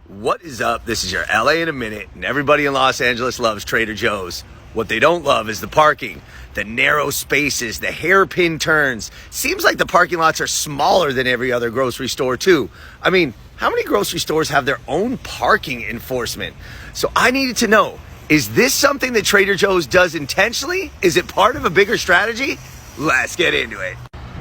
What is up? This is your LA in a minute, and everybody in Los Angeles loves Trader Joe's. What they don't love is the parking, the narrow spaces, the hairpin turns. Seems like the parking lots are smaller than every other grocery store too. I mean, how many grocery stores have their own parking enforcement? So I needed to know, is this something that Trader Joe's does intentionally? Is it part of a bigger strategy? Let's get into it.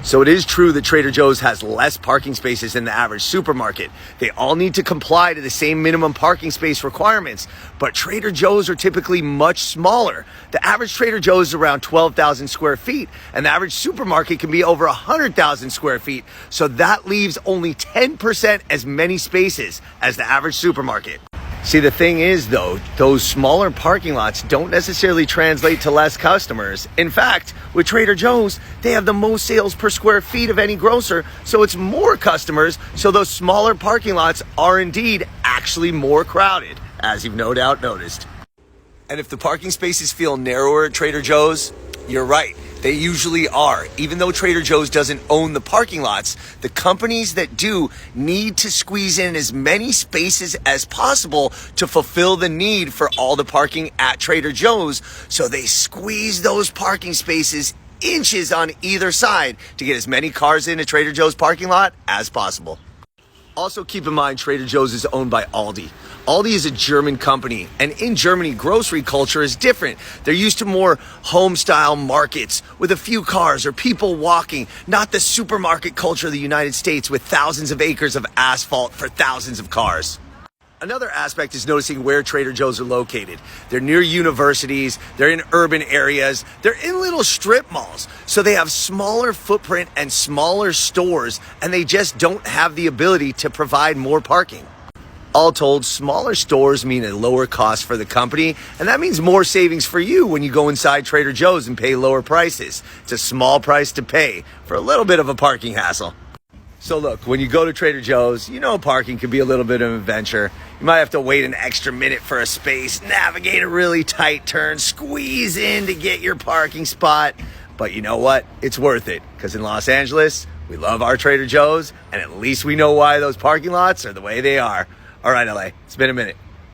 So it is true that Trader Joe's has less parking spaces than the average supermarket. They all need to comply to the same minimum parking space requirements, but Trader Joe's are typically much smaller. The average Trader Joe's is around 12,000 square feet, and the average supermarket can be over 100,000 square feet. So that leaves only 10% as many spaces as the average supermarket. See, the thing is, though, those smaller parking lots don't necessarily translate to less customers. In fact, with Trader Joe's, they have the most sales per square feet of any grocer, so it's more customers, so those smaller parking lots are indeed actually more crowded, as you've no doubt noticed. And if the parking spaces feel narrower at Trader Joe's, you're right. They usually are. Even though Trader Joe's doesn't own the parking lots, the companies that do need to squeeze in as many spaces as possible to fulfill the need for all the parking at Trader Joe's. So they squeeze those parking spaces inches on either side to get as many cars into Trader Joe's parking lot as possible. Also keep in mind, Trader Joe's is owned by Aldi. Aldi is a German company, and in Germany, grocery culture is different. They're used to more home-style markets with a few cars or people walking, not the supermarket culture of the United States with thousands of acres of asphalt for thousands of cars. Another aspect is noticing where Trader Joe's are located. They're near universities, they're in urban areas, they're in little strip malls. So they have smaller footprint and smaller stores, and they just don't have the ability to provide more parking. All told, smaller stores mean a lower cost for the company, and that means more savings for you when you go inside Trader Joe's and pay lower prices. It's a small price to pay for a little bit of a parking hassle. So look, when you go to Trader Joe's, you know parking can be a little bit of an adventure. You might have to wait an extra minute for a space, navigate a really tight turn, squeeze in to get your parking spot. But you know what? It's worth it, because in Los Angeles, we love our Trader Joe's, and at least we know why those parking lots are the way they are. All right, LA, it's been a minute.